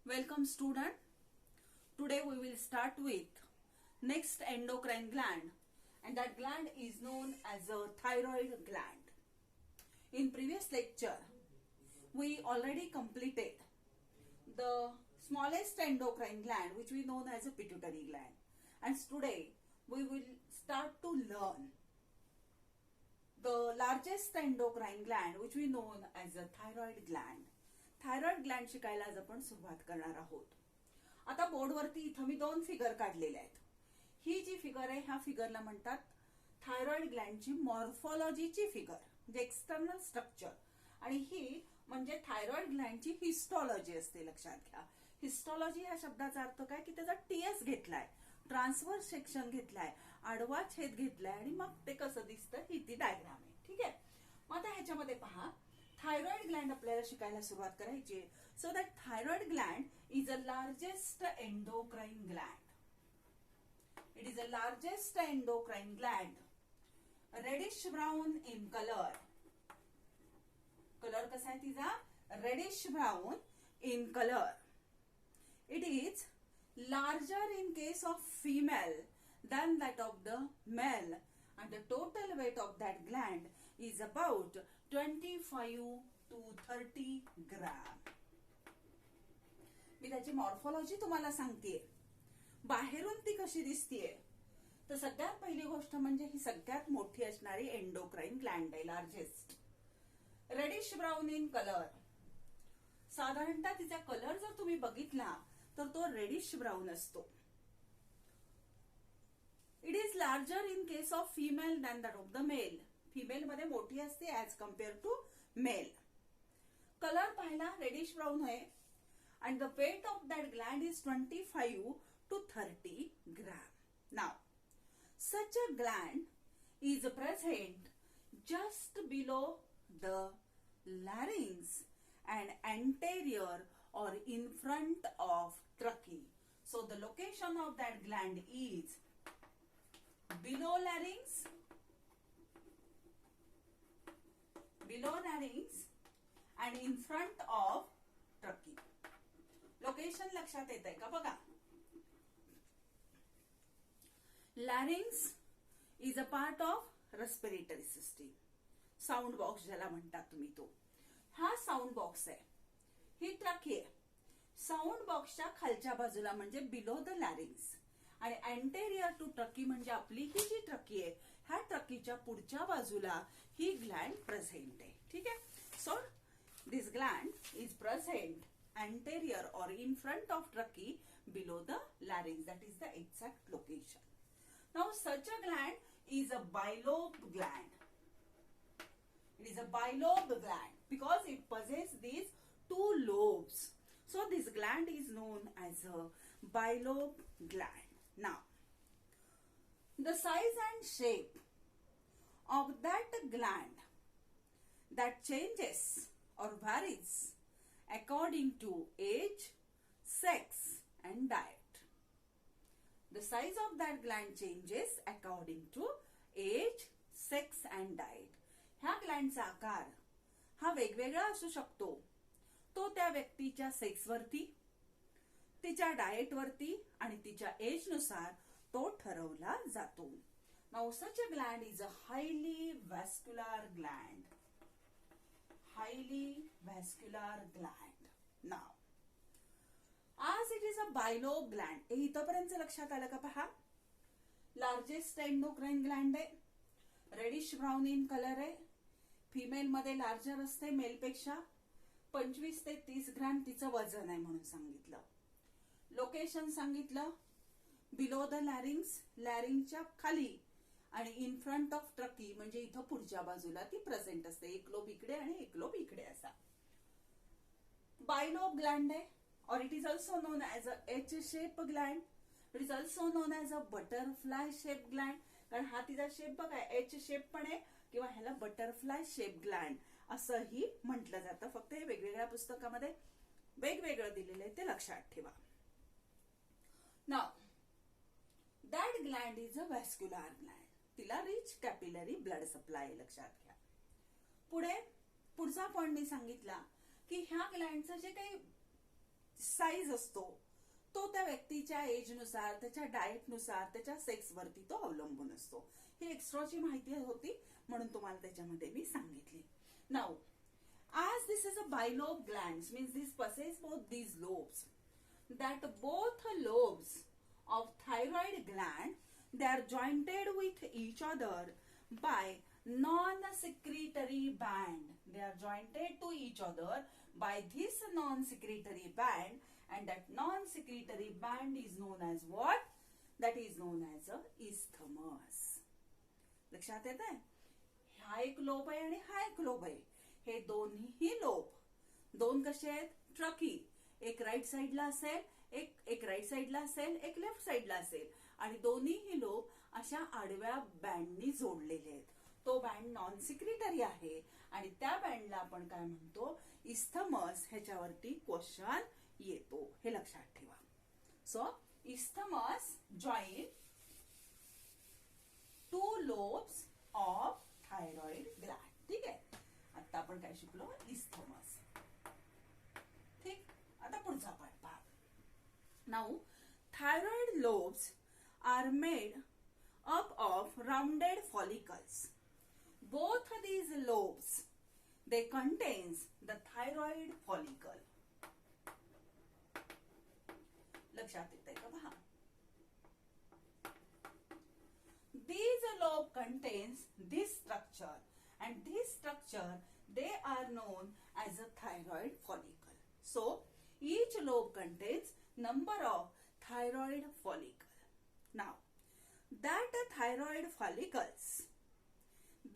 Welcome student. Today we will start with next endocrine gland, and that gland is known as a thyroid gland. In previous lecture we already completed the smallest endocrine gland, which we know as a pituitary gland, and today we will start to learn the largest endocrine gland, which we know as a thyroid gland. Thyroid Gland शिकायला आज आपण सुरुवात करणार आहोत. आता बोर्डवरती इथं मी दोन figure काढलेले आहेत. ही जी फिगर आहे ह्या फिगरला म्हणतात थायरॉइड ग्लँडची मॉर्फॉलॉजीची फिगर, म्हणजे एक्सटर्नल स्ट्रक्चर, आणि ही म्हणजे थायरॉइड ग्लँडची हिस्टॉलॉजी असते. लक्षात घ्या, हिस्टॉलॉजी ह्या शब्दाचा अर्थ काय की त्याचा टीएस घेतलाय, ट्रान्सव्हर्स सेक्शन घेतलाय, आडवा छेद घेतलाय, आणि मग ते कसं दिसतं ही ती डायग्राम आहे. ठीक आहे. मग आता ह्याच्यामध्ये पहा, थायरॉइड ग्लँड आपल्याला शिकायला सुरुवात करायची. So that thyroid gland is a largest endocrine gland. It is a largest endocrine gland, reddish brown in colour. Colour कसा आहे तिचा? Reddish brown in colour. It is larger in case of female than that of the male, and the total weight of that gland is about 25 to 30 gram. मी त्याची morphology तुम्हाला सांगतेय. बाहेरून ती कशी दिसतीये तर सगळ्यात पहिली गोष्ट म्हणजे ही सगळ्यात मोठी असणारी एंडोक्राइन ग्लँड आहे, largest. Reddish brown in colour. साधारणतः तिचा कलर जर तुम्ही बघितला तर तो रेडिश ब्राउन असतो. It is larger in case of female than that of the male. Female मध्ये मोठी असते as compared to male. Colour पाहिला रेडिश ब्राउन आहे, and the weight of that gland is 25 to 30 gram. Now, such a gland is present just below the larynx and anterior or in front of trachea. So the location of that gland is below larynx and in front of trachea. Location लक्षात येत आहे का? बघा, larynx is a part of respiratory system. Sound box ज्याला म्हणतात तुम्ही तो. हा साऊंड बॉक्स आहे, ही ट्रकी आहे. साऊंड बॉक्सच्या खालच्या बाजूला म्हणजे बिलो द लॅरिंग्स, आणि अँटेरियर टू ट्रकी म्हणजे आपली ही जी ट्रकी आहे ह्या ट्रकीच्या पुढच्या बाजूला ही ग्लँड प्रेझेंट आहे. ठीक आहे. So this Gland is present anterior or in front of trachea below the larynx. That is the exact location. Now such a gland is a bilobed gland. It is a bilobed gland because it possesses these two lobes. So this gland is known as a bilobed gland. Now the size and shape of that gland that changes or varies according to age, sex and diet. The size of that gland changes according to age, sex and diet. ह्या ग्लँडचा आकार हा वेगवेगळा असू शकतो. तो त्या व्यक्तीच्या सेक्सवरती, तिच्या डाएटवरती आणि तिच्या एज नुसार तो ठरवला जातो. Now such a gland is a highly vascular gland. Highly vascular gland. Now, as it is a bilobed gland, इथपर्यंत लक्षात आलं का? पहा, लार्जेस्ट एंडोक्राइन ग्लँड आहे, रेडिश ब्राउन इन कलर आहे, फिमेल मध्ये लार्जर असते मेलपेक्षा. 25 ते 30 ग्रॅम तिचं वजन आहे म्हणून सांगितलं. लोकेशन सांगितलं बिलो द लॅरिंग्स, लॅरिंगच्या खाली, आणि इन फ्रंट ऑफ ट्रकी म्हणजे इथं पुढच्या बाजूला ती प्रेझेंट असते. एक लोब इकडे आणि एक लोब इकडे असा. बायलोब ग्लँड आहे, और it is also non as a H shape Gland. It is also non as a butterfly shape Gland. कारण हा तिचा शेप बघा, एच शेप पण आहे किंवा ह्याला बटरफ्लाय शेप ग्लँड असंही म्हटलं जातं. फक्त हे वेगवेगळ्या पुस्तकामध्ये वेगवेगळं दिलेलं आहे, ते लक्षात ठेवा. Now that gland is a vascular Gland. तिला रिच कॅपिलरी ब्लड सप्लाय. लक्षात घ्या. पुढे पुढचा पॉइंट मी सांगितला की ह्या ग्लँडचं जे काही साईज असतो तो त्या व्यक्तीच्या एजनुसार, त्याच्या डाएटनुसार, त्याच्या सेक्सवरती तो अवलंबून असतो. ही एक्स्ट्राची माहिती होती म्हणून तुम्हाला त्याच्यामध्ये मी सांगितली. Now as this is a bilobe glands, means this possess both these lobes, that both lobes of thyroid gland, they are jointed with each other by non-secretory band. They are jointed to each other by this non-secretory band, and that non-secretory band is known as what? That is known as a isthmus. लक्षात येत आहे? हा एक lobe आहे आणि हा एक lobe आहे. हे दोन्ही लोब, दोन कसे आहेत? ट्रकी. एक राईट साइडला असेल, एक राईट साइडला असेल, एक लेफ्ट साइडला असेल, आणि दोन्ही लोब अशा आडव्या बँडनी जोडलेले आहेत. तो बँड नॉन सिक्रिटरी आहे आणि त्या बँडला आपण काय म्हणतो? इस्थमस. ह्याच्यावरती क्वेश्चन येतो, हे लक्षात ठेवा. So isthmus join two lobes of thyroid gland. ठीक आहे, आता आपण काय शिकलो? इस्थमस. ठीक, आता पुढचा पार्ट पहा. Now thyroid lobes are made up of rounded follicles. Both these lobes, they contains the thyroid follicle. लक्षात येतंय का? पहा, these lobe contains this structure, and this structure they are known as a thyroid follicle. So each lobe contains number of thyroid follicle. Now that thyroid follicles,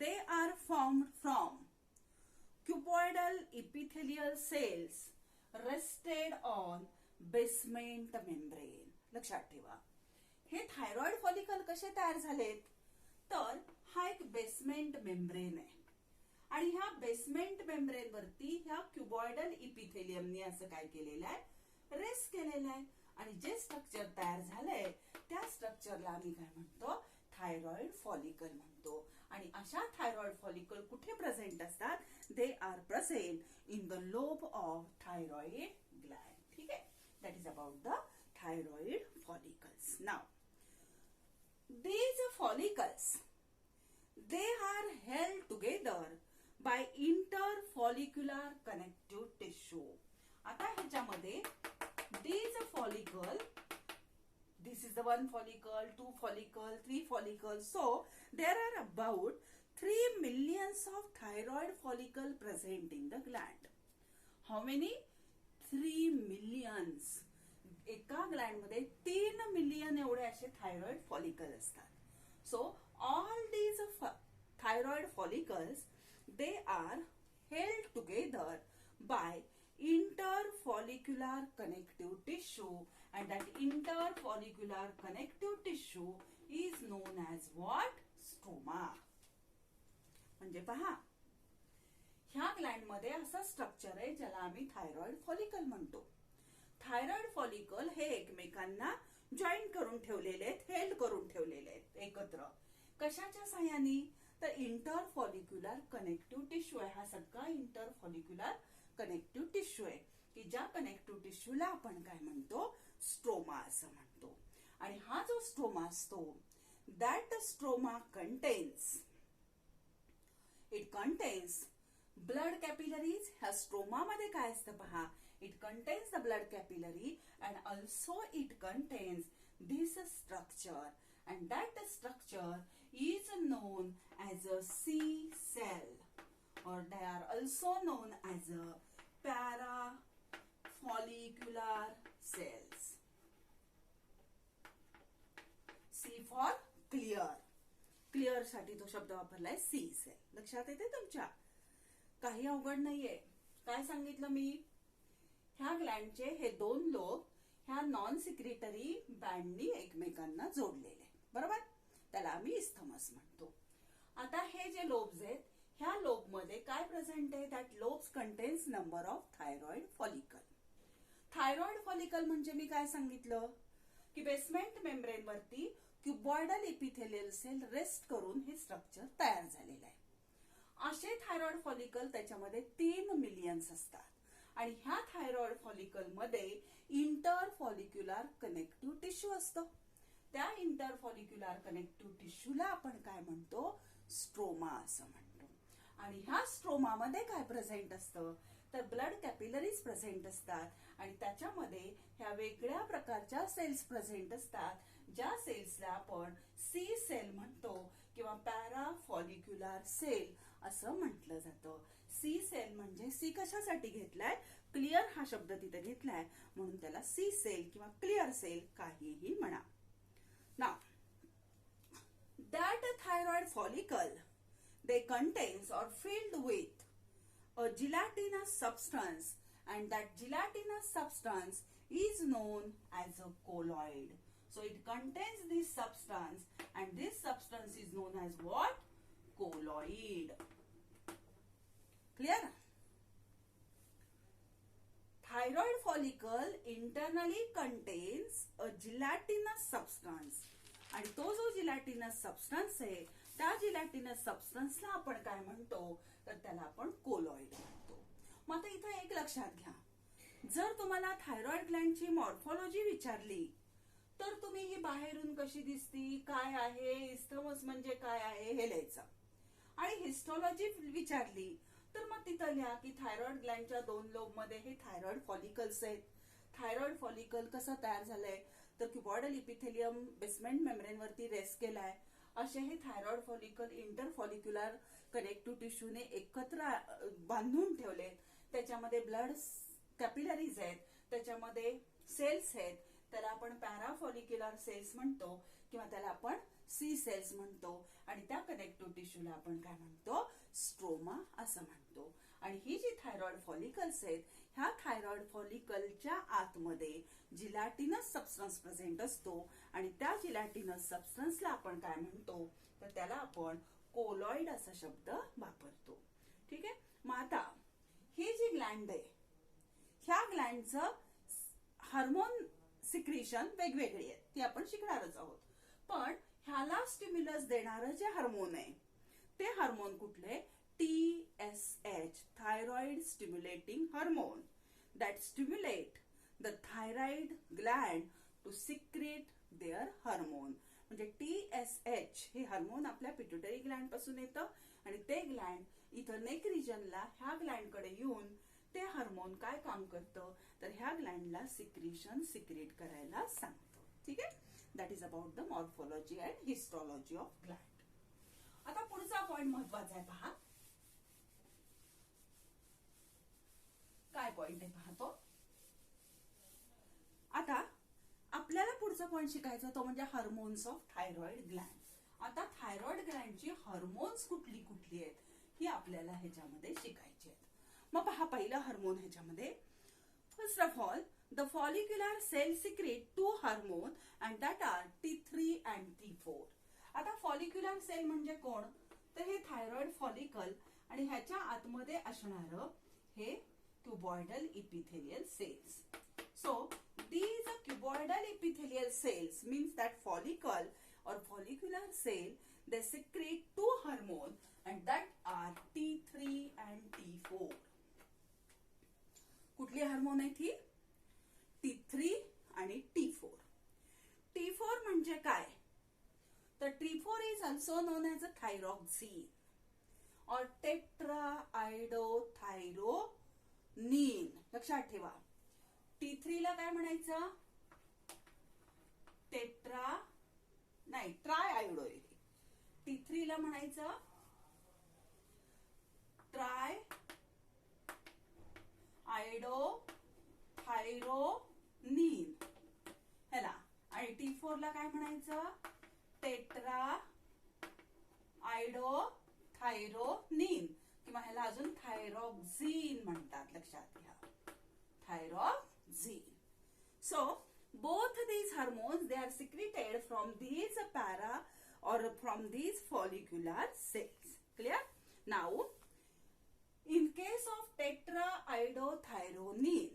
they are formed from cuboidal epithelial cells rested on basement membrane. लक्षात ठेवा, हे thyroid follicle कसे तयार झालेत? तर हा एक basement membrane आहे आणि ह्या बेसमेंट मेम्ब्रेन वरती ह्या क्युबॉइडल इपिथेलियमने असं काय केलेलं आहे? रेस्ट केलेलं आहे. आणि जे स्ट्रक्चर तयार झालंय त्या स्ट्रक्चरला आम्ही काय म्हणतो? थायरॉइड फॉलिकल म्हणतो. आणि अशा थायरॉइड फॉलिकल कुठे प्रेझेंट असतात? They are present in the lobe of thyroid gland. ठीक आहे, that is about the thyroid follicles. Now these follicles, they are held together by interfollicular connective tissue. आता ह्याच्यामध्ये these follicle, this is the one follicle, two follicle, three follicle. So there are about 3 millions of thyroid follicle present in the gland. How many? 3 millions. एका Gland मध्ये 3 million एवढे असे thyroid follicle असतात. So all these thyroid follicles, they are held together by interfollicular connective tissue, and that interfollicular connective tissue is known as what? Stroma. म्हणजे पहा, ह्या Gland मध्ये असं स्ट्रक्चर आहे ज्याला आम्ही थायरॉइड फॉलिकल म्हणतो. थायरॉइड फॉलिकल हे एकमेकांना जॉईन करून ठेवलेले आहेत, हेल्ड करून ठेवलेले आहेत एकत्र. कशाच्या सहाय्याने? तर इंटरफॉलिक्युलर कनेक्टिव्ह टिश्यू आहे. हा सगळा इंटरफॉलिक्युलर कनेक्टिव्ह टिश्यू आहे की ज्या कनेक्टिव्ह टिश्यूला आपण काय म्हणतो? स्ट्रोमा असं म्हणतो. आणि हा जो स्ट्रोमा असतो, that stroma contains, it contains blood capillaries. ह्या स्ट्रोमा मध्ये काय असतं पहा? It contains the blood capillary and also it contains this structure, and that structure is known as a C cell, or they are also known as a parafollicular cells. C for clear. Clear साठी तो शब्द वापरलाय C cell. लक्षात येते तुमच्या? काही अवघड नाहीये. काय सांगितलं मी? ह्या ग्लँडचे हे दोन लोब ह्या नॉन सिक्रिटरी बँडनी एकमेकांना जोडलेले, बरोबर? त्याला आम्ही इस्थमस म्हणतो. आता हे जे लोब्स आहेत, ह्या लोब मध्ये काय प्रेझेंट आहे? That lobes contains number of thyroid follicle. Thyroid follicle म्हणजे मी काय सांगितलं की बेसमेंट मेम्ब्रेन वरती क्युबॉइडल इपिथेलियल सेल रेस्ट करून हे स्ट्रक्चर तयार झालेलं आहे. असे थायरॉइड फॉलिकल त्याच्यामध्ये 3 मिलियन्स असतात आणि ह्या थायरॉइड फॉलिकल मध्ये इंटर फॉलिक्युलर कनेक्टिव्ह टिश्यू असतं. त्या इंटर फॉलिक्युलर कनेक्टिव्ह टिश्यूला आपण काय म्हणतो, स्ट्रोमा असं म्हणतो. आणि ह्या स्ट्रोमामध्ये काय प्रेझेंट असतं, तर ब्लड कॅपिलरीज प्रेझेंट असतात आणि त्याच्यामध्ये ह्या वेगळ्या प्रकारच्या सेल्स प्रेझेंट असतात, ज्या सेल्सला आपण सी सेल म्हणतो किंवा पॅरा फॉलिक्युलर सेल असं म्हटलं जातं. सी सेल म्हणजे सी कशासाठी घेतलाय, क्लिअर हा शब्द तिथे घेतलाय म्हणून त्याला सी सेल किंवा क्लिअर सेल काहीही म्हणा. Now, that thyroid follicle, they contains or filled with a gelatinous substance, and that gelatinous substance is known as a colloid. So it contains this substance, and this substance is known as what? Colloid. Clear? Thyroid follicle internally contains a gelatinous substance. आणि तो जो जिलॅटिनस substance आहे त्या जिलॅटिनस सबस्टन्सला आपण काय म्हणतो, तर त्याला आपण कोलॉइड म्हणतो. मग आता इथे एक लक्षात घ्या, जर तुम्हाला थायरॉइड ग्लँडची मॉर्फॉलॉजी विचारली तर तुम्ही ही बाहेरून कशी दिसती, काय आहे, इस्थमस म्हणजे काय आहे हे लिहायचं. आणि हिस्टॉलॉजी विचारली तर मग तिथं लिहा की थायरॉइड ग्लँडच्या 2 लोबमध्ये हे थायरॉइड फॉलिकल्स आहेत. थायरॉइड फॉलिकल कसं तयार झालंय, तर क्युबॉइडल इपिथेलियम बेसमेंट मेम्ब्रेन वरती रेस्ट केलाय. असे हे thyroid follicle interfollicular connective टिश्यूने एकत्र बांधून ठेवले. त्याच्यामध्ये ब्लड कॅपिलरीज आहेत, त्याच्यामध्ये सेल्स आहेत, त्याला आपण पॅरा फॉलिक्युलर सेल्स म्हणतो किंवा त्याला आपण सी सेल्स म्हणतो. आणि त्या कनेक्टिव्ह टिश्यूला आपण काय म्हणतो, स्ट्रोमा असं म्हणतो. आणि ही जी थायरॉइड फॉलिकल्स आहेत ह्या थायरॉइड फॉलिकलच्या आतमध्ये जिलॅटिनस सबस्टन्स प्रेझेंट असतो आणि त्या जिलॅटिनस सबस्टन्सला आपण काय म्हणतो, तर त्याला आपण कोलॉइड असा शब्द वापरतो. ठीक आहे. मग आता ही जी ग्लँड आहे ह्या ग्लँडचं हार्मोन सिक्रिशन वेगवेगळी आहे, ती आपण शिकणारच आहोत. पण ह्याला स्टिम्युलस देणारं जे हार्मोन आहे ते हार्मोन कुठले, TSH, thyroid stimulating hormone, that stimulate the thyroid gland to secrete their hormone. म्हणजे TSH हे हार्मोन आपल्या पिट्युटरी ग्लँड पासून येतं आणि ते ग्लँड इथं नेक रिजनला ह्या ग्लँड कडे येऊन ते हार्मोन काय काम करतं, तर ह्या ग्लँडला सिक्रेट करायला सांगतं. ठीक आहे. That is about the morphology and histology of gland. आता पुढचा पॉइंट महत्वाचा आहे, पहा काय पॉइंट आहे पाहतो. आता आपल्याला पुढचा पॉइंट शिकायचा तो म्हणजे हार्मोन्स ऑफ थायरॉइड ग्लँड. आता थायरॉइड ग्लँडची हार्मोन्स कुठली कुठली आहेत ही आपल्याला ह्याच्यामध्ये शिकायची आहेत. मग पहा पहिलं हार्मोन ह्याच्यामध्ये, first of all the follicular cell secrete 2 hormone and that are T3 and T4. आता फॉलिक्युलर सेल म्हणजे कोण, तर हे थायरॉइड फॉलिकल आणि ह्याच्या आतमध्ये असणारं हे cuboidal epithelial cells. So these cuboidal epithelial cells means that follicle or follicular cell, they secrete 2 hormone and that are T3 and T4. कुठली हार्मोन आहे ती, T3 आणि T4. T4 म्हणजे काय, तर T4 is also known as a thyroxine or tetrahydrothyronine. लक्षात ठेवा. T3 ला काय म्हणायचं, ट्रायआयोडोइड. T3 ला म्हणायचं ट्रायआयोडोथायरोनिन ह्याला. आणि T4 ला काय म्हणायचं, टेट्राआयोडोथायरोनिन किंवा ह्याला अजून थायरॉक्झिन म्हणतात. लक्षात घ्या, thyroxine. So both these hormones, they are secreted from these para or from these follicular cells. Clear? Now in case of tetrahydrothyronine,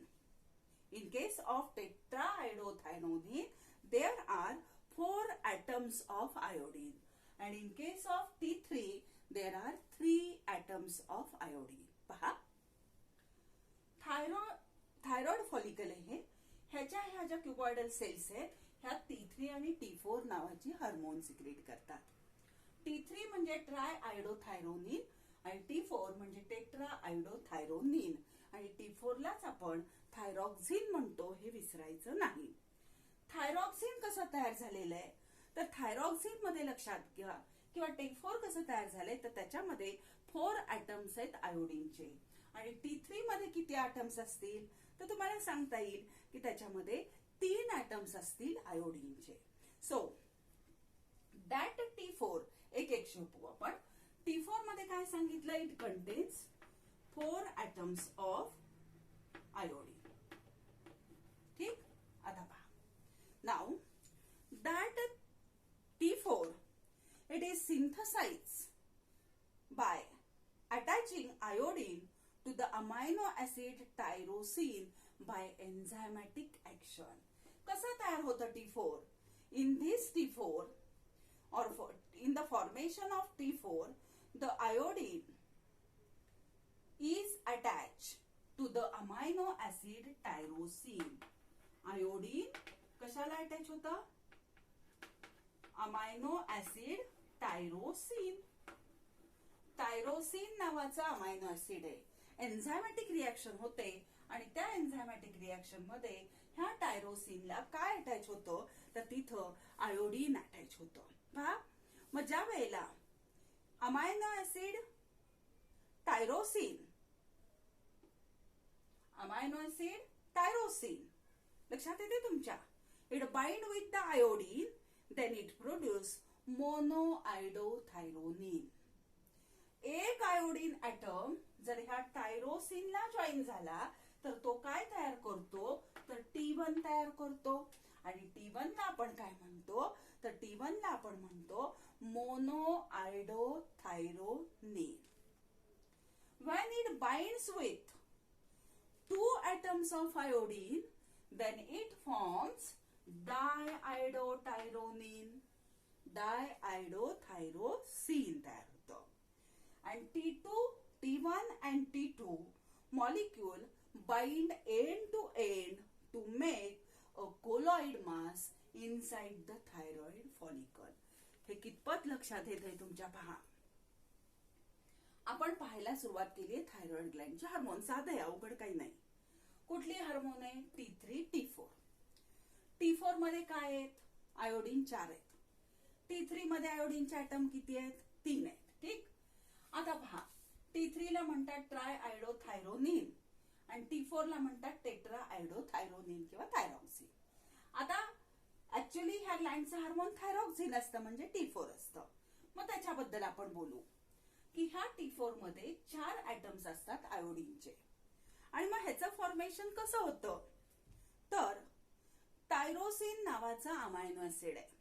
there are 4 atoms of iodine, and in case of T3 there are 3 atoms of iodine. पहा, thyroid follicle आहे, ह्या ज्या क्युबॉइडल cells आहेत ह्या T3 आणि T4 नावाची hormone secret करतात. T3 म्हणजे ट्राय आयडोथायरोनिन आणि T4 म्हणजे टेट्रा आयडोथायरोनिन आणि T4 लाच आपण थायरॉक्सिन म्हणतो, हे विसरायचं नाही. थायरॉक्सिन कसं तयार झालेलं आहे तर थायरॉक्सिन मध्ये लक्षात घ्या किंवा T4 कसं तयार झालंय तर त्याच्यामध्ये 4 ऍटम्स आहेत आयोडीनचे आणि T3 मध्ये किती ऍटम्स असतील तर तुम्हाला सांगता येईल की त्याच्यामध्ये 3 ऍटम्स असतील आयोडीनचे. सो दॅट T4 एक शोधू आपण. T4 मध्ये काय सांगितलं, it contains 4 atoms of iodine. ठीक, आता पहा. Now that T4 it is synthesized by attaching iodine to the amino acid tyrosine by enzymatic action. कसं तयार होतं T4? In this T4 or in the formation of T4, the iodine is attached to the amino acid tyrosine. Iodine कशाला attach होतं? Amino acid tyrosine. Tyrosine नावाचा amino acid आहे. Enzymatic reaction होते आणि त्या एन्झायमॅटिक रिएक्शन मध्ये ह्या टायरोसिनला काय अटॅच होतं तर तिथं आयोडीन अटॅच होतं. पहा, मग ज्या वेळेला अमायनो ऍसिड टायरोसिन लक्षात येते तुमच्या, it bind with the iodine, then it produce monoiodothyronine. एक आयोडीन ऍटम जर ह्या टायरोसिनला जॉईन झाला तर तो काय तयार करतो तर T1 तयार करतो आणि T1 ला आपण काय म्हणतो तर T1 ला आपण म्हणतो monoiodothyronine. When it binds with 2 atoms of iodine, then it forms diiodothyronine. डायआयडोथायरोसिन तयार होतं. आणि T1 and T2 molecule bind end to end to make a colloid mass inside the thyroid follicle. हे कितपत लक्षात येत आहे तुमच्या? पहा, आपण पाहायला सुरुवात केली आहे थायरॉइड ग्लँडचे हार्मोन. साधं आहे, अवघड काही नाही. कुठली हार्मोन आहे? T3, T4. T4 मध्ये काय आहेत? आयोडीन 4 आहेत. T3 मध्ये आयोडीनचे ऍटम किती आहेत? 3 आहेत. ठीक, आता पहा, T3 ला म्हणतात ट्राय आयडोथायरोनिन आणि T4 ला म्हणतात टेट्रा आयडोथायरोनिन किंवा थायरॉक्सिन. आता ऍक्च्युअली ह्या ग्लँडचं हार्मोन थायरॉक्सिन असतं म्हणजे T4 असतं. मग त्याच्याबद्दल आपण बोलू की ह्या T4 मध्ये 4 ऍटम्स असतात आयोडीनचे. आणि मग ह्याचं फॉर्मेशन कसं होतं तर टायरोसिन नावाचा अमायनो ऍसिड आहे.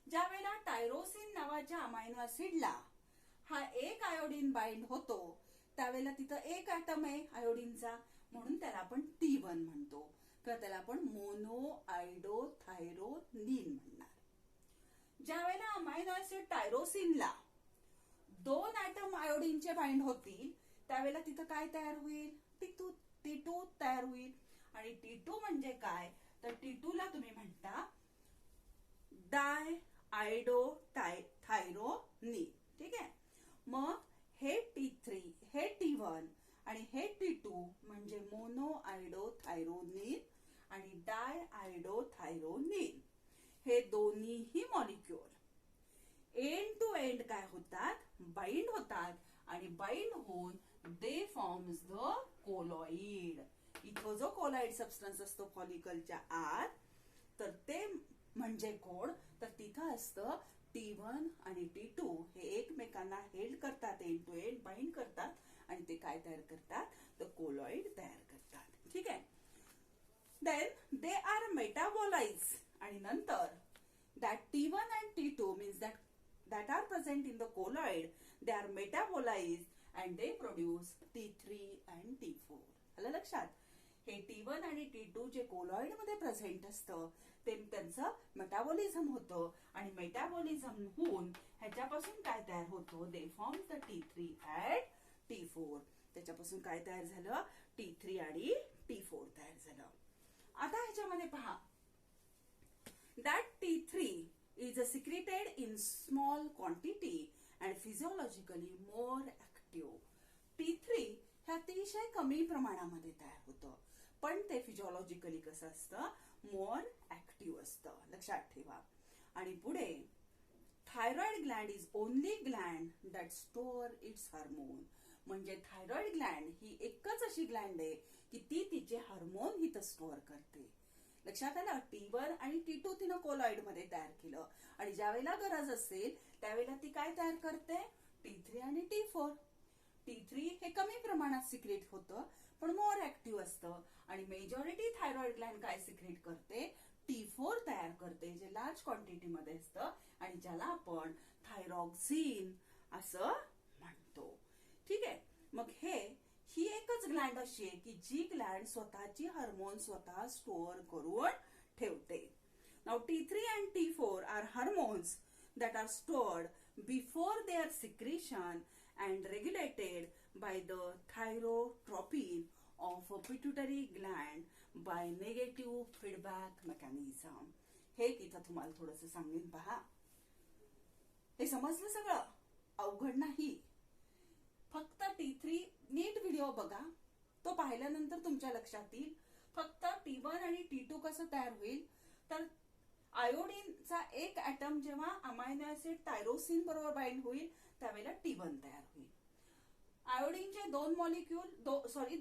ज्या वेळेला टायरोसिन नावाच्या अमायनो ऍसिडला हा एक आयोडीन बाइंड होतो त्यावेळेला तिथं एक ऍटम आहे आयोडीनचा, म्हणून त्याला आपण T1 म्हणतो किंवा त्याला आपण मोनोआयडोथायरोनिन म्हणणार. ज्या वेळेला अमायनो ऍसिड टायरोसिनला 2 ऍटम आयोडीनचे बाइंड होतील त्यावेळेला तिथं काय तयार होईल? T2 तयार होईल. आणि T2 म्हणजे काय तर T2 ला तुम्ही म्हणता डायआयडोथायरोनिन. ठीक आहे, मग हे T3, हे T1 आणि हे T2 म्हणजे मोनोआयडोथायरोनिन आणि डायआयडोथायरोनिन. हे दोन्हीही मॉलिक्युल एंड टू एंड काय होतात? बाइंड होतात आणि बाइंड होऊन दे फॉर्म्स द कोलॉइड. इथं जो कोलॉइड सबस्टन्स असतो फॉलिकलच्या आत तर ते म्हणजे कोण तर तिथं असतं T1 आणि T2 हे एकमेकांना हेल्ड करतात, एंड टू एंड बाइंड करतात आणि ते काय तयार करतात तर कोलॉइड तयार करतात. ठीक आहे, देन दे आर मेटाबोलाइज आणि नंतर that T1 and T2 means that are present in the colloid, they are metabolized and they produce T3 and T4. आलं लक्षात? हे T1 आणि T2 जे कोलॉइड मध्ये प्रेझेंट असतं ते त्यांचं मेटाबॉलिझम होतं आणि मेटाबॉलिझम होऊन ह्याच्यापासून काय तयार होतं? They form the T3 and T4. त्याच्यापासून काय तयार झालं, T3 आणि T4 तयार झालं. आता ह्याच्यामध्ये पहा, that T3 is secreted in small quantity and physiologically more active. T3 हे अतिशय कमी प्रमाणामध्ये तयार होतं, पण ते फिजिओलॉजिकली कसं असतं, मोर ऍक्टिव्ह असतं, लक्षात ठेवा. आणि पुढे, thyroid gland is only Gland that store it's hormone. म्हणजे थायरॉइड ग्लँड ही एकच अशी ग्लँड आहे की ती तिचे हार्मोन हिथं स्टोअर करते. लक्षात आलं, T1 आणि T2 तिनं कोलॉइड मध्ये तयार केलं आणि ज्यावेळेला गरज असेल त्यावेळेला ती काय तयार करते, T3 आणि T4. T3 हे कमी प्रमाणात सिक्रेट होतं पण मोर ऍक्टिव्ह असतं आणि मेजॉरिटी थायरॉइड ग्लँड काय सिक्रेट करते, T4 तयार करते, जे लार्ज क्वांटिटी मध्ये असतं आणि ज्याला आपण थायरॉक्सिन असं म्हणतो. ठीक आहे, मग ही एकच ग्लँड अशी आहे की जी ग्लँड स्वतःची हार्मोन स्वतः स्टोअर करून ठेवते. Now T3 and T4 are hormones that are stored before their secretion and regulated by the thyrotropin of a pituitary gland by negative feedback mechanism. हे तिथं तुम्हाला थोडंसं सांगेन पहा. हे समजलं सगळं, अवघड नाही. फक्त T3 नीट व्हिडिओ बघा, तो पाहिल्यानंतर तुमच्या लक्षात येईल. फक्त T1 आणि T2 कसं तयार होईल, तर आयोडीनचा एक ऍटम जेव्हा अमायनो ऍसिड टायरोसिन बरोबर बाइंड होईल त्यावेळेला T1 तयार होईल. आयोडीनचे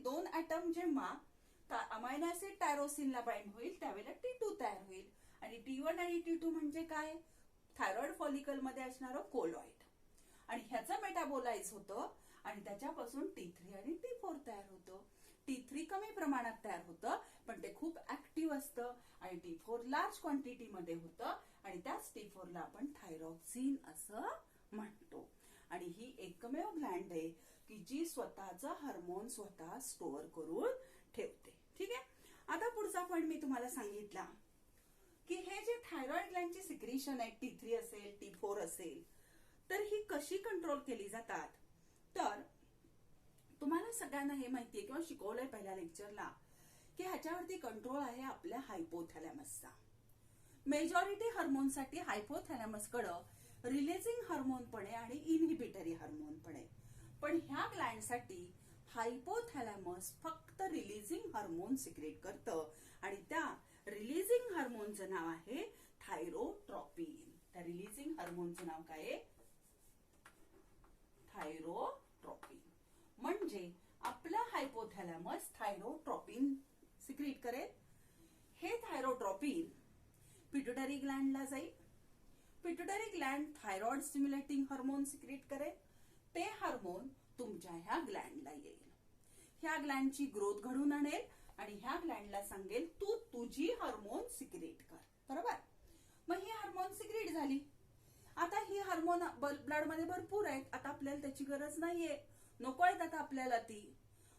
दोन ऍटम जेव्हा अमायनो ऍसिड टायरोसिनला बाइंड होईल त्यावेळेला T2 तयार होईल. आणि T1 आणि T2 म्हणजे काय, थायरॉइड फॉलिकल मध्ये असणारं कोलॉइड, आणि ह्याचं मेटाबोलाइज होतं आणि त्याच्यापासून T3 आणि T4 तयार होतं. T3 कमी प्रमाणात तयार होतं पण ते खूप ऍक्टिव्ह असतं आणि T4 लार्ज क्वांटिटी मध्ये होतं आणि त्याच T4 ला आपण थायरॉक्सिन असं म्हणतो. आणि ही एकमेव ग्लँड आहे की जी स्वतःचं हार्मोन स्वतः स्टोअर करून ठेवते. ठीक आहे, आता पुढचा पॉइंट मी तुम्हाला सांगितला की हे जे थायरॉइड ग्लँडची सिक्रेशन आहे, T3 असेल T4 असेल, तर ही कशी कंट्रोल केली जातात. तर तुम्हाला सगळ्यांना हे माहितीये किंवा शिकवलंय पहिल्या लेक्चरला की ह्याच्यावरती कंट्रोल आहे आपल्या हायपोथॅलॅमसचा. मेजॉरिटी हार्मोनसाठी हायपोथॅलॅमस कडं रिलीजिंग हार्मोन पण आहे आणि इनहिबिटरी हार्मोन पण आहे, पण ह्या ग्लँडसाठी हायपोथॅलॅमस फक्त रिलीजिंग हार्मोन सिक्रेट करतं आणि त्या रिलीजिंग हार्मोनचं नाव आहे थायरोट्रॉपिन. त्या रिलीजिंग हार्मोनचं नाव काय आहे, थायरोट्रॉपिन. म्हणजे आपलं हायपोथॅलॅमस थायरोट्रॉपिन सिक्रेट करेल. हे थायरोट्रॉपिन पिट्युटरी ग्लँडला जाईल. Pituitary gland thyroid stimulating hormone secrete करेल. ते हार्मोन तुमच्या ह्या ग्लँडला येईल. ह्या ग्लँडची ग्रोथ घडून आणेल आणि ह्या ग्लँडला सांगेल तू तुझी हार्मोन सिक्रेट कर. बरोबर, मग ही हार्मोन सिक्रेट झाली. आता ही हार्मोन ब्लड मध्ये भरपूर आहेत, आता आपल्याला त्याची गरज नाहीये, नको आहेत आता आपल्याला ती.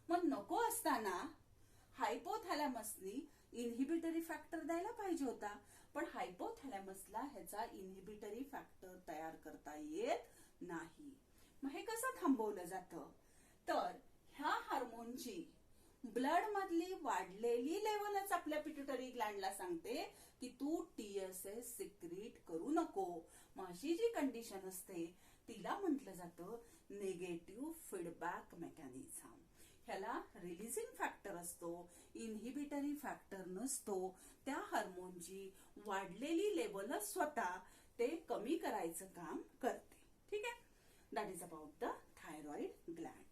मग नको असताना हायपोथॅलॅमसनी इनहिबिटरी फॅक्टर द्यायला पाहिजे होता, पण हायपोथॅलॅमसला ह्याचा इनहिबिटरी फॅक्टर तयार करता येत नाही. मग हे कसं थांबवलं जातं, तर ह्या हार्मोनची ब्लड मधली वाढलेली लेवलच आपल्या पिट्युटरी ग्लँडला सांगते की तू TSS सिक्रेट करू नको. मग अशी जी कंडिशन असते तिला म्हटलं जातं नेगेटिव्ह फीडबॅक मेकॅनिझम. ह्याला रिलीजिंग फॅक्टर असतो, इनहिबिटरी फॅक्टर नसतो. त्या हार्मोनची वाढलेली लेवलच स्वतः ते कमी करायचं काम करते. ठीक आहे, that is about the thyroid Gland.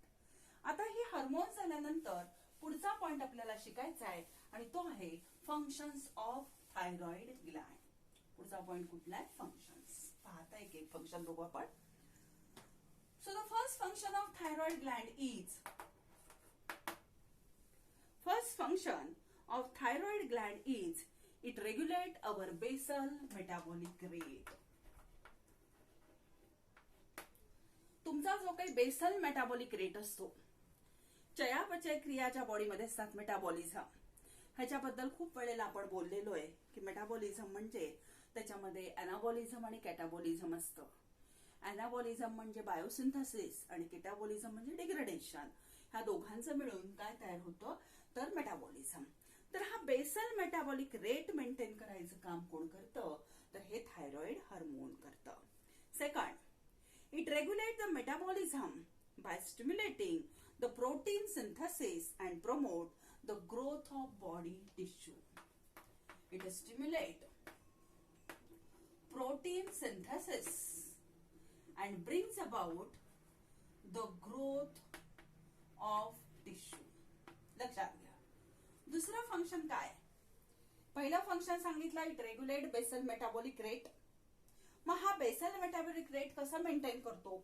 आता ही हार्मोन झाल्यानंतर पुढचा पॉइंट आपल्याला शिकायचा आहे आणि तो आहे फंक्शन्स ऑफ थायरॉइड ग्लँड. पुढचा पॉइंट कुठला आहे, फंक्शन्स. पाहता एक फंक्शन बघू आपण. So the first function of thyroid gland is, first function of thyroid gland is it regulate our basal metabolic rate. तुमचा जो काही बेसल मेटाबॉलिक रेट असतो, चयापचय क्रिया ज्या बॉडीमध्ये असतात, मेटाबॉलिझम, ह्याच्याबद्दल खूप वेळेला आपण बोललेलो आहे की मेटाबॉलिझम म्हणजे त्याच्यामध्ये अनाबॉलिझम आणि कॅटाबॉलिझम असतं. अनाबॉलिझम म्हणजे बायोसिंथेसिस आणि कॅटाबॉलिझम म्हणजे डिग्रेडेशन. ह्या दोघांचं मिळून काय तयार होतं तर मेटाबॉलिझम. तर हा बेसल मेटाबॉलिक रेट मेंटेन करायचं काम कोण करतं तर हे थायरॉइड हार्मोन करतं. Second, it regulates the metabolism by stimulating the protein synthesis and promote the growth of body tissue. It stimulates protein synthesis and brings about the growth of tissue. लक्षात घ्या. दुसरं फंक्शन काय? पहिलं function सांगितलं it regulate basal metabolic rate. मग हा basal metabolic rate कसा maintain करतो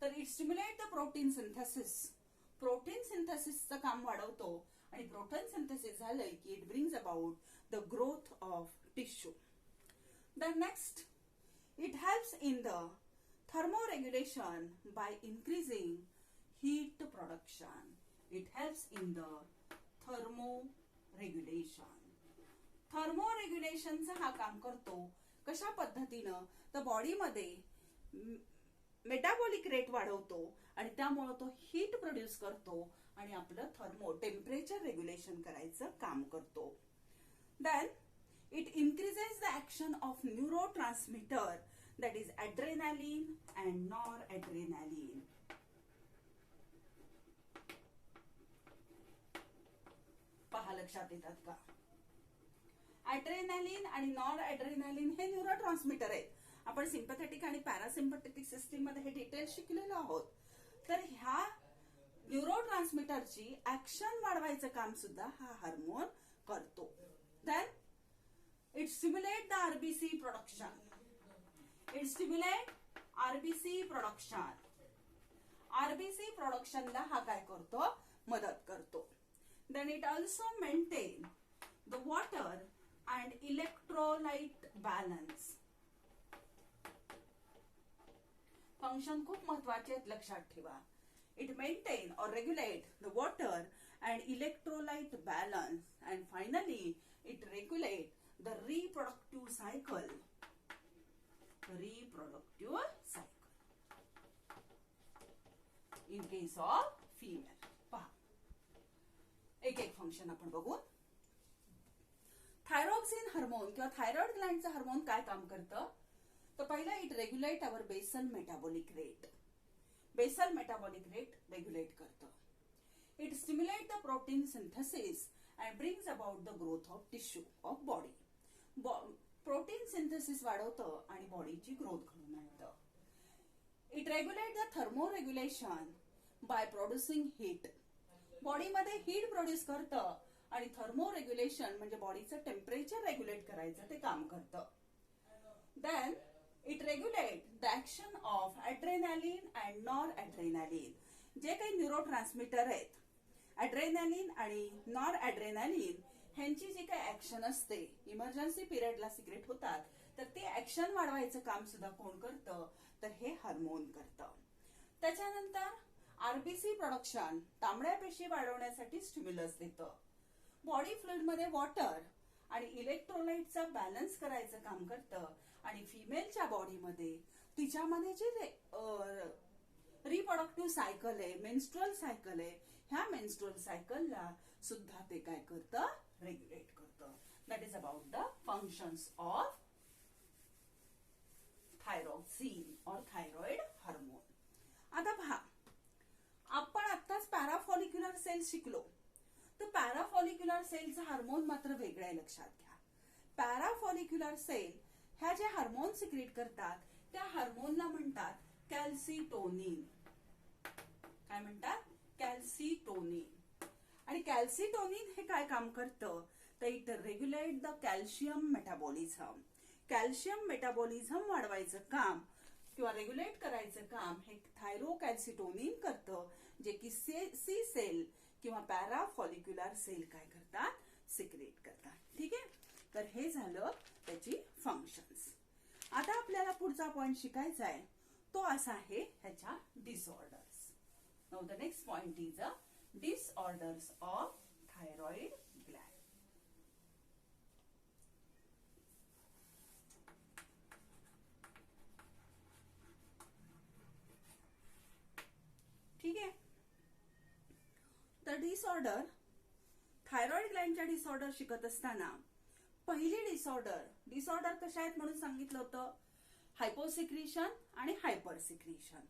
तर it stimulate the protein synthesis. Protein सिंथेसिसचं काम वाढवतो आणि प्रोटीन सिंथेसिस झालंय की it brings about the growth of tissue. The next, it helps in the thermoregulation by increasing heat production. It helps in the thermoregulation. थर्मोरेग्युलेशनचा हा काम करतो. कशा पद्धतीनं तर बॉडीमध्ये मेटाबॉलिक रेट वाढवतो आणि त्यामुळे तो हीट प्रोड्यूस करतो आणि आपलं टेम्परेचर रेग्युलेशन करायचं काम करतो. Then it increases the action of neurotransmitter that is adrenaline and noradrenaline. पहा लक्षात येतात का? ऍड्रेनालिन आणि नॉरएड्रेनालिन हे न्यूरोट्रान्समीटर आहेत. आपण सिंपॅथेटिक आणि पॅरासिम्पॅथेटिक सिस्टीम मध्ये हे डिटेल शिकलेलो आहोत. तर ह्या न्यूरोट्रान्समीटरची ऍक्शन वाढवायचं काम सुद्धा हा हार्मोन करतो. Then it stimulate the RBC production. It stimulate RBC production. RBC production ला हा काय करतो मदत करतो. Then it also maintain the water and electrolyte balance. Function खूप महत्वाचे आहेत लक्षात ठेवा. It maintain or regulate the water and electrolyte balance and finally it regulate the reproductive cycle. Reproductive cycle in case of female. पहा एक एक function आपण बघू. थायरॉक्सिन हार्मोन किंवा थायरॉइड ग्लँडचं हार्मोन काय काम करतं तर पहिला it regulate our basal metabolic rate. Basal metabolic rate regulate करतं. It stimulate the protein synthesis and brings about the growth of tissue of body. Protein synthesis वाढवतं आणि बॉडीची ग्रोथ घडवून आणतं. It regulate the thermoregulation by producing heat. बॉडीमध्ये heat produce करतं आणि थर्मोरेग्युलेशन म्हणजे बॉडीचं टेम्परेचर रेग्युलेट करायचं ते काम करतं. Then it regulate the action of adrenaline and noradrenaline. जे काही न्यूरोट्रान्समीटर आहेत ऍड्रेनालिन आणि नॉरएड्रेनालिन ह्यांची जी काही ऍक्शन असते इमर्जन्सी पिरियडला सिक्रेट होतात तर ते ऍक्शन वाढवायचं काम सुद्धा कोण करतं तर हे हार्मोन करतं. त्याच्यानंतर आरबीसी प्रोडक्शन तांबड्या पेशी वाढवण्यासाठी स्टिम्युलस देतं. बॉडी फ्लुइड मध्ये वॉटर आणि इलेक्ट्रोलाइटचा बॅलन्स करायचं काम करतं आणि फिमेलच्या बॉडीमध्ये तिच्यामध्ये जे रिप्रोडक्टिव्ह सायकल आहे मेन्स्ट्रुअल सायकल आहे ह्या मेन्स्ट्रुअल सायकलला सुद्धा ते काय करतं रेग्युलेट करतं. That is about the functions of thyroxine और थायरॉइड हार्मोन. आता पहा आपण आत्ताच पॅराफॉलिक्युलर सेल शिकलो तर पॅराफॉलिक्युलर सेलचा हार्मोन मात्र वेगळा आहे लक्षात घ्या. पॅराफॉलिक्युलर सेल ह्या जे हार्मोन सिक्रेट करतात त्या हार्मोनला म्हणतात कॅल्सिटोनिन. काय म्हणतात कॅल्सिटोनिन. आणि कॅल्सिटोनिन हे काय काम करतं तर it regulate the calcium metabolism. Calcium metabolism वाढवायचं काम किंवा रेग्युलेट करायचं काम हे थायरोकॅल्सिटोनिन करतं जे की सी सेल किंवा पॅराफॉलिक्युलर सेल काय करतात सिक्रेट करतात. ठीक आहे. तर हे झालं त्याची फंक्शन्स. आता आपल्याला पुढचा पॉइंट शिकायचा आहे तो असा आहे ह्याच्या disorders. Now the next point is a disorders of thyroid gland. ठीक आहे. डिसऑर्डर, थायरॉइड ग्लँडच्या डिसऑर्डर शिकत असताना पहिली डिसऑर्डर कशा आहेत म्हणून सांगितलं होतं, हायपोसिक्रिशन आणि हायपर सिक्रिशन.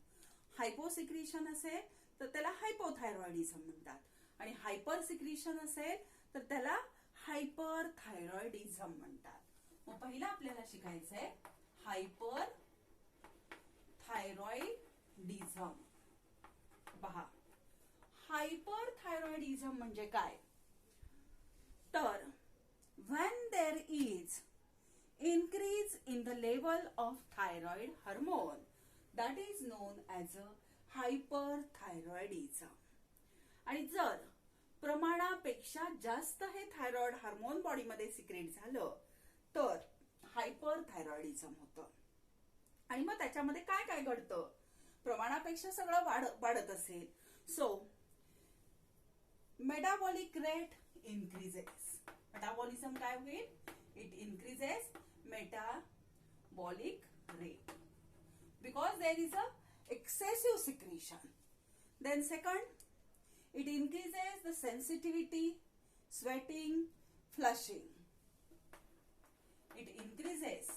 हायपोसिक्रिशन असेल तर त्याला हायपोथायरॉइडिझम म्हणतात आणि हायपर सिक्रिशन असेल तर त्याला हायपर थायरॉइडिझम म्हणतात. मग पहिला आपल्याला शिकायचंय हायपर थायरॉइडिझम. पहा, हायपर थायरॉइडिझम म्हणजे काय, तर when there is increase in the level of thyroid hormone, that is known as a hyperthyroidism. आणि जर प्रमाणापेक्षा जास्त हे थायरॉइड हार्मोन बॉडीमध्ये सिक्रेट झालं तर हायपरथायरॉइडिझम होतं. आणि मग त्याच्यामध्ये काय काय घडतं, प्रमाणापेक्षा सगळं वाढत असेल, so metabolic rate increases. Metabolism काय होईल, it increases metabolic rate because there is a excessive secretion. Then second, it increases the sensitivity, sweating, flushing. It increases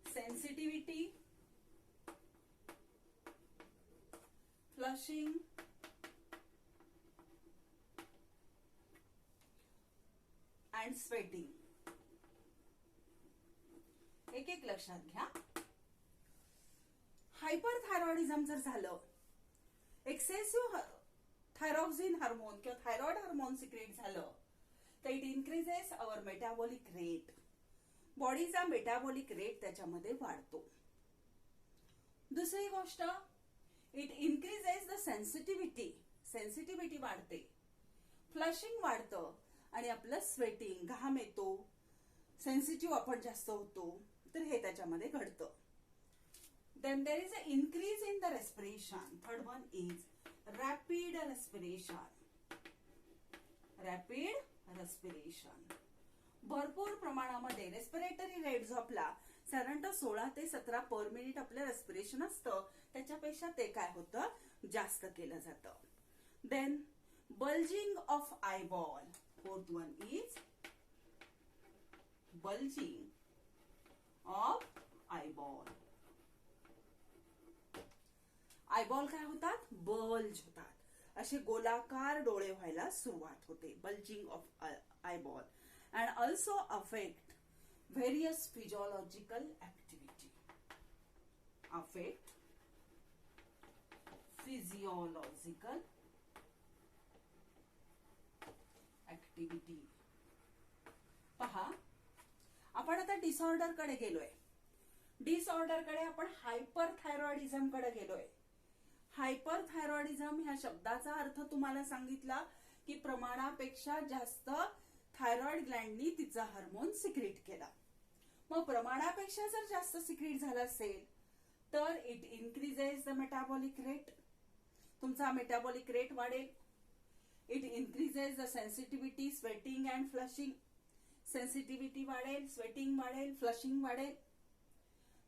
sensitivity, flushing, and sweating. एक एक लक्षात घ्या. हायपरथायरॉइडिझम जर झालं, एक्सेसिव्ह थायरॉक्सिन हार्मोन किंवा thyroid hormone secret झालं तर it increases our metabolic rate. बॉडीचा मेटाबॉलिक रेट त्याच्यामध्ये वाढतो. दुसरी गोष्ट, it increases the sensitivity. Sensitivity वाढते, फ्लशिंग वाढतं आणि आपलं स्वेटिंग, घाम येतो, सेन्सिटिव्ह आपण जास्त होतो, तर हे त्याच्यामध्ये घडतं. Then there is a increase in the respiration. Third one is rapid respiration. Rapid respiration, भरपूर प्रमाणामध्ये रेस्पिरेटरी रेट जो आपला साधारणतः 16 ते 17 पर मिनिट आपलं रेस्पिरेशन असतं, त्याच्यापेक्षा ते काय होतं, जास्त केलं जातं. Then bulging of eyeball. Fourth one is bulging of eyeball. Eyeball काय होतात, बल्ज होतात, असे गोलाकार डोळे व्हायला सुरुवात होते. Bulging of eyeball and also affect various physiological activity. Affect physiological activity. पहा, आपण आता डिसऑर्डर कडे गेलोय. डिसऑर्डर कडे आपण हायपरथायरॉइडिझम कडे गेलोय. हायपरथायरॉइडिझम ह्या शब्दाचा अर्थ तुम्हाला सांगितला की प्रमाणापेक्षा जास्त थायरॉइड ग्लँडनी तिचा हार्मोन सिक्रेट केला. मग प्रमाणापेक्षा जर जास्त सिक्रेट झाला असेल तर it increases the metabolic rate. तुमचा मेटाबॉलिक रेट वाढेल. It increases the sensitivity, sweating and flushing. Sensitivity वाढेल, स्वेटिंग वाढेल, फ्लशिंग वाढेल.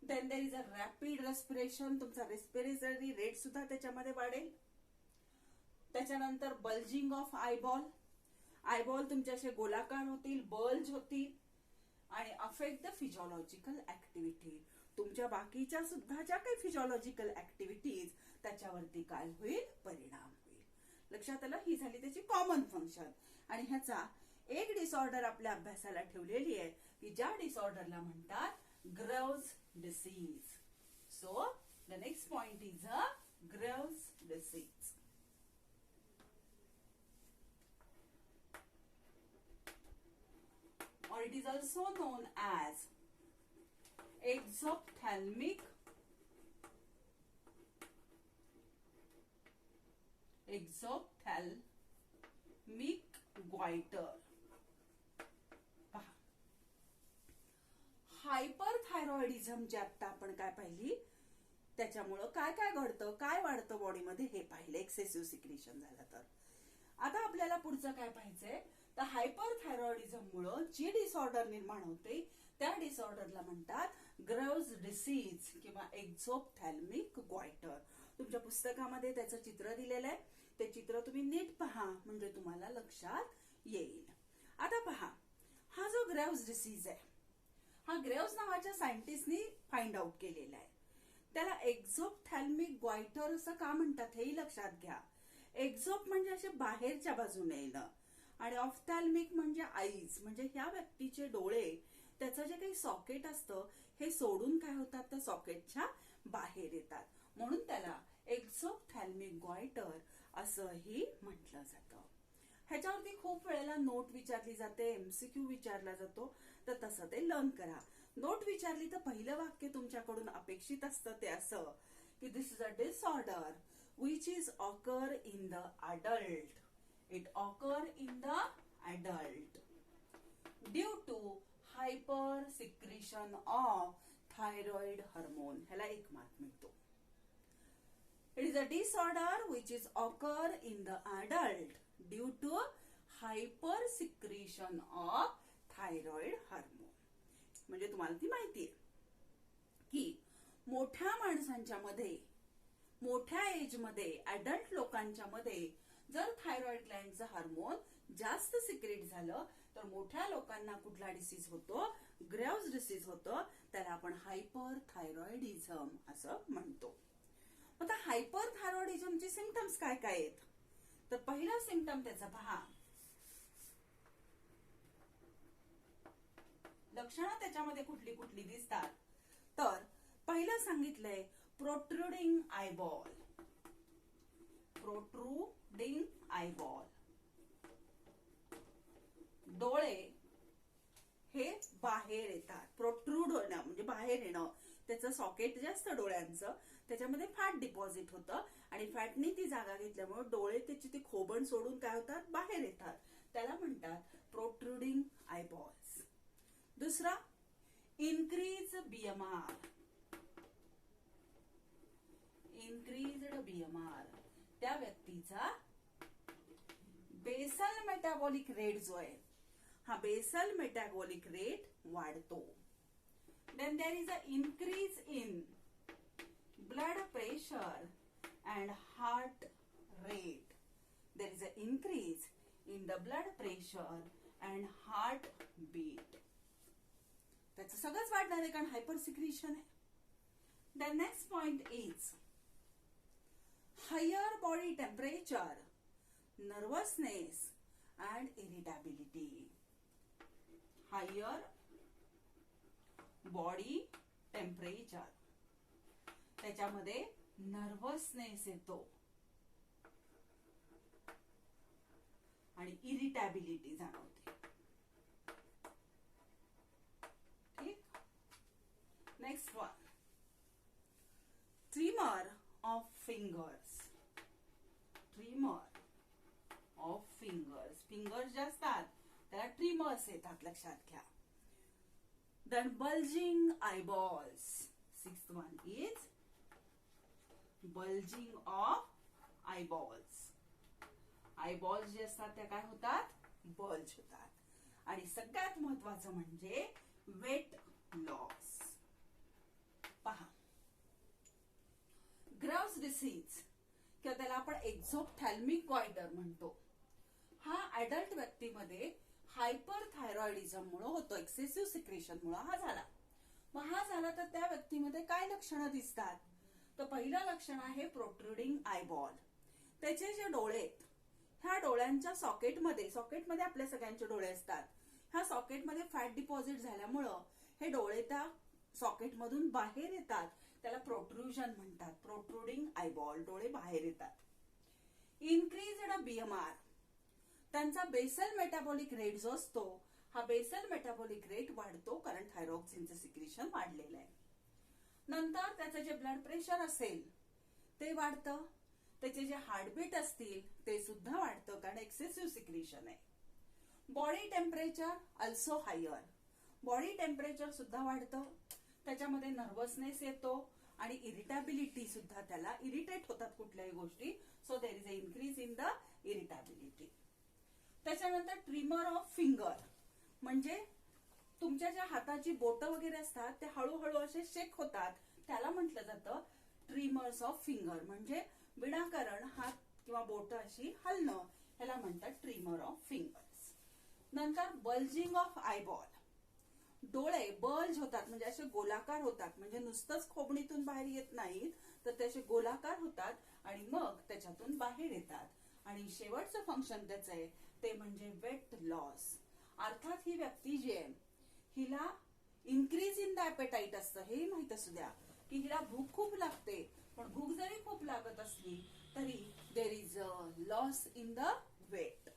Then there is a rapid respiration. तुमचा रेस्पिरेटरी रेट सुद्धा त्याच्यामध्ये वाढेल. त्याच्यानंतर बल्जिंग ऑफ आयबॉल. आयबॉल तुमचे असे गोलाकार होतील, बल्ज होतील आणि अफेक्ट द फिजिओलॉजिकल ऍक्टिव्हिटी. तुमच्या बाकीच्या सुद्धा ज्या काही फिजिओलॉजिकल ऍक्टिव्हिटीज त्याच्यावरती काय होईल, परिणाम होईल. लक्षात आलं, ही झाली त्याची कॉमन फंक्शन. आणि ह्याचा एक डिसऑर्डर आपल्या अभ्यासाला ठेवलेली आहे की ज्या डिसऑर्डरला म्हणतात Graves disease. So the next point is a Graves disease. Or it is also known as exophthalmic goiter. पहा, हायपरथायरॉइडिझम जे आता आपण काय पाहिली त्याच्यामुळं काय काय घडतं, काय वाढतं बॉडीमध्ये हे पाहिलं, एक्सेसिव्ह सिक्रेशन झालं तर. आता आपल्याला पुढचं काय पाहायचंय, तर हायपरथायरॉइडिझम मुळे जी डिसऑर्डर निर्माण होते त्या डिसऑर्डरला म्हणतात ग्रेव्हज डिसीज किंवा एक्झोप्थॅल्मिक गॉयटर. तुमच्या पुस्तकामध्ये त्याचं चित्र दिलेलं आहे, ते चित्र तुम्ही नीट पहा म्हणजे तुम्हाला लक्षात येईल. आता पहा, हा जो ग्रेव्हज डिसीज आहे हा ग्रेव्हज नावाच्या सायंटिस्टनी फाइंड आउट केलेला आहे. त्याला एक्झोप्थॅल्मिक गॉयटर असं का म्हणतात हेही लक्षात घ्या. एक्झोप म्हणजे असे बाहेरच्या बाजूने येणं आणि ऑफ्थॅल्मिक म्हणजे आईज, म्हणजे ह्या व्यक्तीचे डोळे त्याचं जे काही सॉकेट असतं हे सोडून काय होतात त्या सॉकेटच्या बाहेर येतात, म्हणून त्याला एक्झोप्थॅल्मिक गॉयटर असंही म्हटलं जातं. ह्याच्यावरती खूप वेळेला नोट विचारली जाते, एमसीक्यू विचारला जातो, तर तसं ते लर्न करा. नोट विचारली तर पहिलं वाक्य तुमच्याकडून अपेक्षित असतं ते असं की this is a disorder which is occur in the adult. It occur in the adult due to hypersecretion of thyroid hormone. ह्याला 1 मार्क मिळतो. It is a disorder which is occur in the adult due to hypersecretion of thyroid hormone. म्हणजे तुम्हाला ती माहिती आहे की मोठ्या माणसांच्या मध्ये, मोठ्या एज मध्ये, अडल्ट लोकांच्या मध्ये जर थायरॉइड ग्लँडचं हार्मोन जास्त सिक्रेट झालं तर मोठ्या लोकांना कुठला डिसीज होतो, ग्रेव्हज डिसीज होतो, त्याला आपण हायपर थायरॉइडिझम असं म्हणतो. आता हायपर थायरॉइडिझमचे सिम्पटम्स काय काय आहेत, तर पहिला सिम्पटम त्याचा पहा, लक्षणं त्याच्यामध्ये कुठली कुठली दिसतात, तर पहिलं सांगितलंय प्रोट्रुडिंग आयबॉल. प्रोट्रुडिंग आयबॉल, डोळे हे बाहेर येतात. प्रोट्रूड होणं म्हणजे बाहेर येणं, त्याचं सॉकेट जे असतं डोळ्यांचं त्याच्यामध्ये फॅट डिपॉझिट होतं आणि फॅटनी ती जागा घेतल्यामुळे डोळे त्याची ती खोबण सोडून काय होतात, बाहेर येतात, त्याला म्हणतात प्रोट्रुडिंग आयबॉल्स. दुसरा इन्क्रीज बीएमआर. इन्क्रीज्ड बीएमआर, त्या व्यक्तीचा बेसल मेटाबॉलिक रेट जो आहे हा बेसल मेटाबॉलिक रेट वाढतो. Then there is a increase in blood pressure and heart rate. There is a increase in the blood pressure and heart beat. त्याचं सगळंच वाढणार आहे कारण हायपर सिक्रेशन आहे. The next point is higher body temperature, nervousness and irritability. Higher body temperature, त्याच्यामध्ये nervousness येतो आणि इरिटॅबिलिटी जाणवते. ठीक. Next one, trimmer of fingers. Tremor of fingers. Fingers जे असतात त्याला ट्रिमर्स येतात, लक्षात घ्या. Then bulging eyeballs. Sixth one is bulging of eyeballs. Eyeballs जे असतात त्या काय होतात, बल्ज होतात. आणि सगळ्यात महत्वाचं म्हणजे वेट लॉस. पहा, ग्रेव्हज डिसीज किंवा त्याला आपण एक्झोप्थॅल्मिक गॉयटर म्हणतो, हा अडल्ट व्यक्तीमध्ये हायपर थायरॉइडिझम मुळे होतो, एक्सेसिव्ह सिक्रेशन मुळे हा झाला. मग हा झाला तर त्या व्यक्तीमध्ये काय लक्षणं दिसतात, तर पहिलं लक्षण आहे प्रोट्रुडिंग आयबॉल. त्याचे जे डोळे आहेत ह्या डोळ्यांच्या सॉकेटमध्ये आपल्या सगळ्यांचे डोळे असतात, ह्या सॉकेटमध्ये फॅट डिपॉझिट झाल्यामुळं हे डोळे त्या सॉकेटमधून बाहेर येतात, त्याला प्रोट्रुजन म्हणतात. प्रोट्रुडिंग आयबॉल, डोळे बाहेर येतात. इन्क्रीज्ड बीएमआर, त्यांचा बेसल मेटाबॉलिक रेट जो असतो हा बेसल मेटाबॉलिक रेट वाढतो कारण थायरॉक्सिनचं सिक्रेशन वाढलेलं आहे. नंतर त्याचं जे ब्लड प्रेशर असेल ते वाढतं, त्याचे जे हार्टबीट असतील ते सुद्धा वाढतं कारण एक्सेसिव्ह सिक्रेशन आहे. Body temperature also higher, body temperature सुद्धा वाढतं, त्याच्यामध्ये नर्वसनेस येतो आणि इरिटॅबिलिटी सुद्धा, त्याला इरिटेट होतात कुठल्याही गोष्टी, so there is a increase in the irritability. त्याच्यानंतर ट्रिमर ऑफ फिंगर म्हणजे तुमच्या ज्या हाताची बोट वगैरे असतात ते हळूहळू असे शेक होतात, त्याला म्हटलं जातं ट्रिमर्स ऑफ फिंगर. म्हणजे विनाकारण हात किंवा बोट अशी हलणं, ह्याला म्हणतात ट्रिमर ऑफ फिंगर्स. नंतर बल्जिंग ऑफ आयबॉल. डोळे बल्ज होतात म्हणजे असे गोलाकार होतात, म्हणजे नुसतंच खोबणीतून बाहेर येत नाहीत, तर ते असे गोलाकार होतात आणि मग त्याच्यातून बाहेर येतात. आणि शेवटचं फंक्शन त्याचं आहे ते म्हणजे वेट लॉस. अर्थात ही व्यक्ती जी आहे हिला इन्क्रीज इन द ॲपेटाईट असतं, हे माहित असू द्या की हिला भूक खूप लागते, पण भूक जरी खूप लागत असली तरी there is a loss in the weight.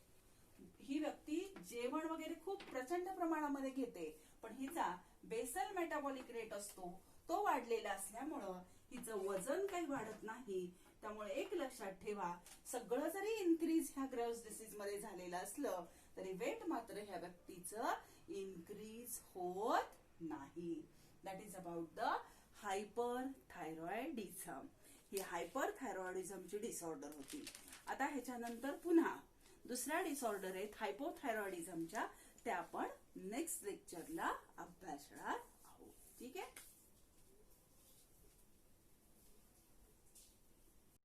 ही व्यक्ती जेवण वगैरे खूप प्रचंड प्रमाणामध्ये घेते, पण हिचा बेसल मेटाबॉलिक रेट असतो तो वाढलेला असल्यामुळं हिचं वजन काही वाढत नाही. त्यामुळे एक लक्षात ठेवा, सगळं जरी इन्क्रीज ह्या ग्रेव्हस डिसीज मध्ये झालेलं असलं तरी वेट मात्र ह्या व्यक्तीचं इन्क्रीज होत नाही. That is about the hyperthyroidism. ही हायपरथायरॉइडिझमची डिसऑर्डर होती. आता ह्याच्यानंतर पुन्हा दुसऱ्या डिसऑर्डर आहेत हायपोथायरॉइडिझमच्या, त्या आपण नेक्स्ट लेक्चरला अभ्यासणार आहोत. ठीक आहे.